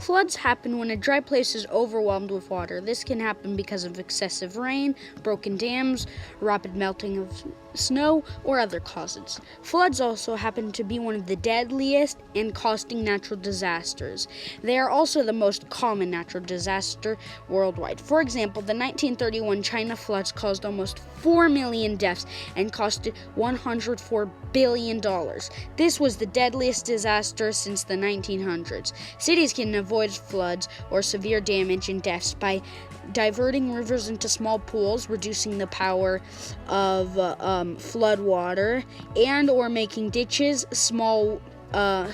Floods happen when a dry place is overwhelmed with water. This can happen because of excessive rain, broken dams, rapid melting of snow, or other causes. Floods also happen to be one of the deadliest and costing natural disasters. They are also the most common natural disaster worldwide. For example, the 1931 China floods caused almost 4 million deaths and costed $104 billion. This was the deadliest disaster since the 1900s. Cities can avoid floods or severe damage and deaths by diverting rivers into small pools, reducing the power of flood water, and or making ditches, small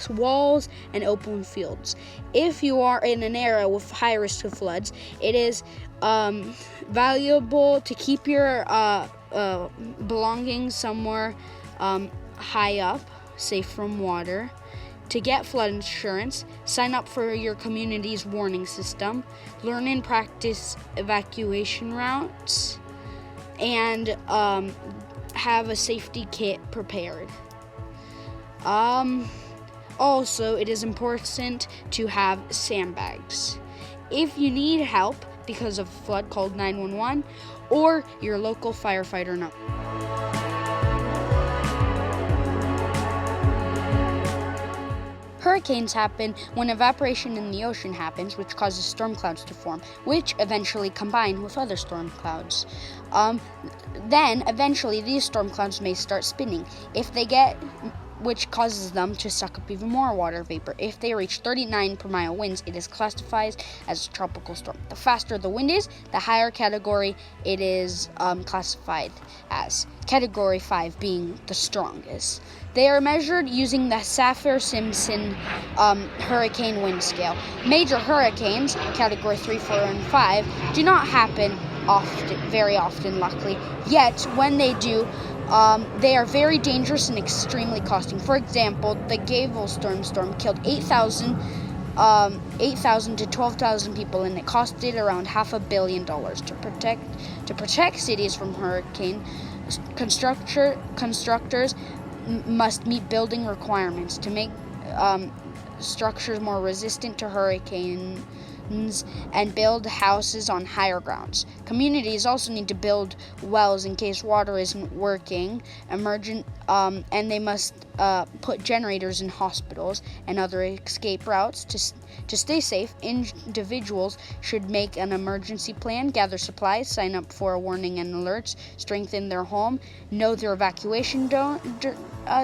walls, and open fields. If you are in an area with high risk of floods, it is valuable to keep your belongings somewhere high up, safe from water. To get flood insurance, sign up for your community's warning system, learn and practice evacuation routes, and have a safety kit prepared. Also, it is important to have sandbags. If you need help because of a flood, call 911 or your local firefighter number. Hurricanes happen when evaporation in the ocean happens, which causes storm clouds to form, which eventually combine with other storm clouds. Then, eventually, these storm clouds may start spinning, which causes them to suck up even more water vapor. If they reach 39 per mile winds, it is classified as a tropical storm. The faster the wind is, the higher category it is classified as, Category 5 being the strongest. They are measured using the Saffir-Simpson hurricane wind scale. Major hurricanes, Category 3, 4, and 5, do not happen very often, luckily. Yet, when they do, they are very dangerous and extremely costing. For example, the Gale storm killed 8,000 to 12,000 people, and it costed around $500 million. To protect cities from hurricane, constructors must meet building requirements to make structures more resistant to hurricanes and build houses on higher grounds. Communities also need to build wells in case water isn't working, and they must put generators in hospitals and other escape routes to stay safe. Individuals should make an emergency plan, gather supplies, sign up for warning and alerts, strengthen their home, know their evacuation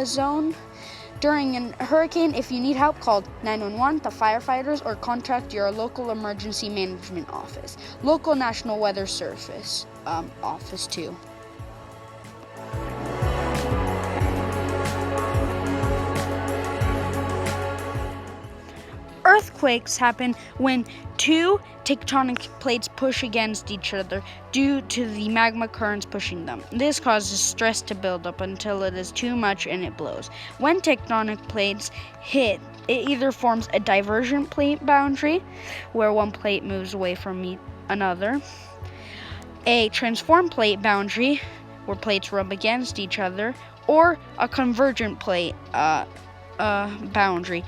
zone. During a hurricane, if you need help, call 911, the firefighters, or contact your local emergency management office. Local National Weather Service office too. Earthquakes happen when two tectonic plates push against each other due to the magma currents pushing them. This causes stress to build up until it is too much and it blows. When tectonic plates hit, it either forms a divergent plate boundary, where one plate moves away from another, a transform plate boundary, where plates rub against each other, or a convergent plate boundary,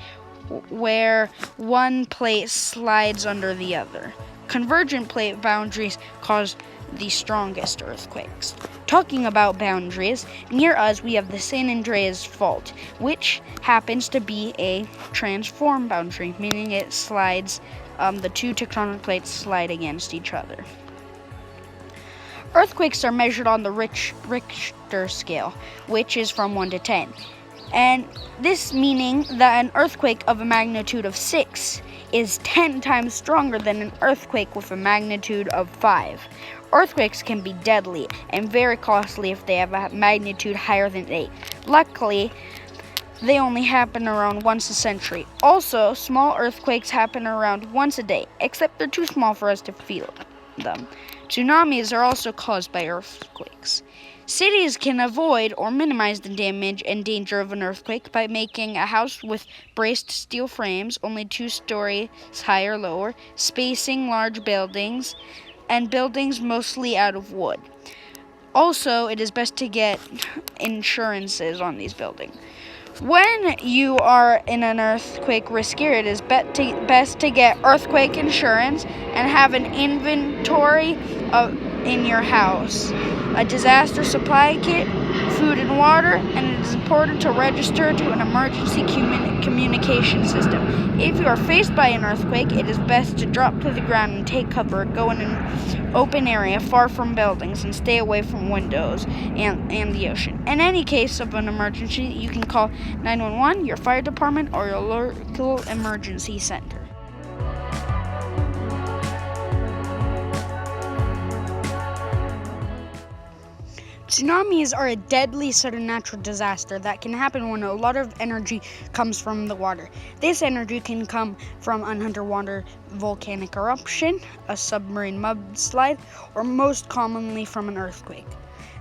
where one plate slides under the other. Convergent plate boundaries cause the strongest earthquakes. Talking about boundaries, near us we have the San Andreas Fault, which happens to be a transform boundary, meaning it slides, the two tectonic plates slide against each other. Earthquakes are measured on the Richter scale, which is from 1 to 10. And this meaning that an earthquake of a magnitude of 6 is 10 times stronger than an earthquake with a magnitude of 5. Earthquakes can be deadly and very costly if they have a magnitude higher than 8. Luckily, they only happen around once a century. Also, small earthquakes happen around once a day, except they're too small for us to feel them. Tsunamis are also caused by earthquakes. Cities can avoid or minimize the damage and danger of an earthquake by making a house with braced steel frames, only 2 stories high or lower, spacing large buildings, and buildings mostly out of wood. Also, it is best to get insurances on these buildings. When you are in an earthquake risk area, it is best to get earthquake insurance and have an inventory in your house, a disaster supply kit, food and water, and it is important to register to an emergency communication system. If you are faced by an earthquake, it is best to drop to the ground and take cover. Go in an open area far from buildings and stay away from windows and the ocean. In any case of an emergency, you can call 911, your fire department, or your local emergency center. Tsunamis are a deadly sudden natural disaster that can happen when a lot of energy comes from the water. This energy can come from an underwater volcanic eruption, a submarine mudslide, or most commonly from an earthquake.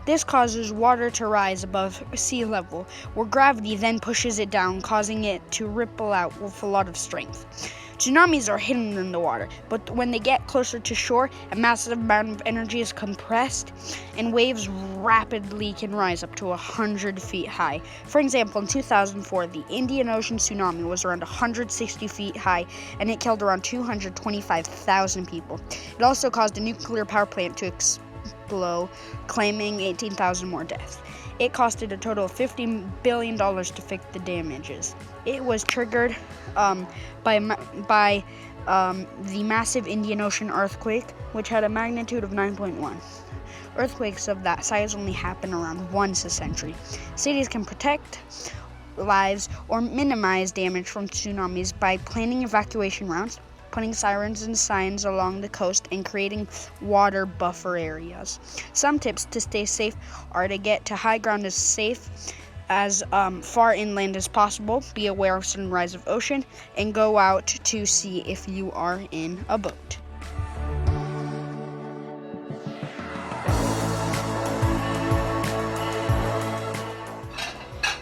This causes water to rise above sea level, where gravity then pushes it down, causing it to ripple out with a lot of strength. Tsunamis are hidden in the water, but when they get closer to shore, a massive amount of energy is compressed, and waves rapidly can rise up to 100 feet high. For example, in 2004, the Indian Ocean tsunami was around 160 feet high, and it killed around 225,000 people. It also caused a nuclear power plant to explode, claiming 18,000 more deaths. It costed a total of $50 billion to fix the damages. It was triggered by the massive Indian Ocean earthquake, which had a magnitude of 9.1. Earthquakes of that size only happen around once a century. Cities can protect lives or minimize damage from tsunamis by planning evacuation routes, putting sirens and signs along the coast, and creating water buffer areas. Some tips to stay safe are to get to high ground as safe as far inland as possible, be aware of sudden rise of ocean, and go out to sea if you are in a boat.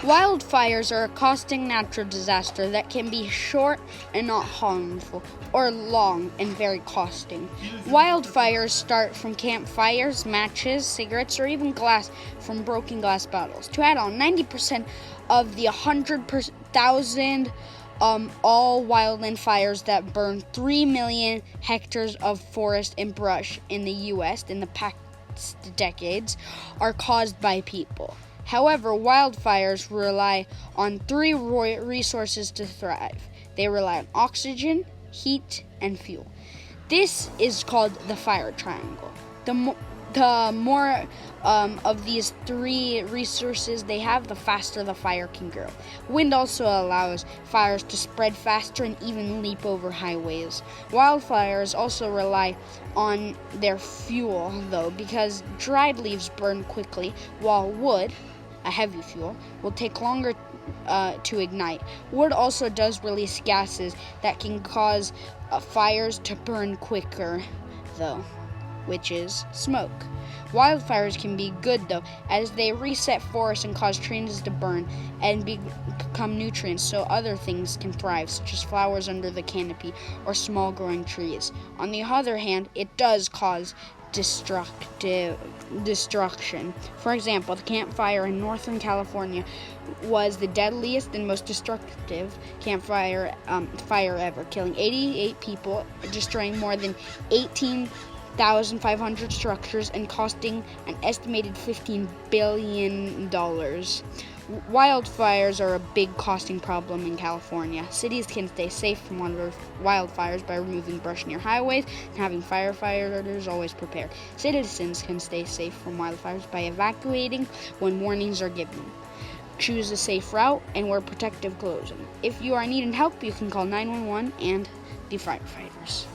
Wildfires are a costing natural disaster that can be short and not harmful, or long and very costing. Wildfires start from campfires, matches, cigarettes, or even glass from broken glass bottles. To add on, 90% of the 100,000 all wildland fires that burn 3 million hectares of forest and brush in the U.S. in the past decades are caused by people. However, wildfires rely on three resources to thrive. They rely on oxygen, heat, and fuel. This is called the fire triangle. The more of these three resources they have, the faster the fire can grow. Wind also allows fires to spread faster and even leap over highways. Wildfires also rely on their fuel, though, because dried leaves burn quickly, while wood, a heavy fuel, will take longer to ignite. Wood also does release gases that can cause fires to burn quicker, though, which is smoke. Wildfires can be good, though, as they reset forests and cause trees to burn and become nutrients so other things can thrive, such as flowers under the canopy or small growing trees. On the other hand, it does cause destruction. For example, the campfire in Northern California was the deadliest and most destructive campfire fire ever, killing 88 people, destroying more than 18,500 structures, and costing an estimated $15 billion. Wildfires are a big costing problem in California. Cities can stay safe from wildfires by removing brush near highways and having firefighters always prepared. Citizens can stay safe from wildfires by evacuating when warnings are given. Choose a safe route and wear protective clothing. If you are needing help, you can call 911 and the firefighters.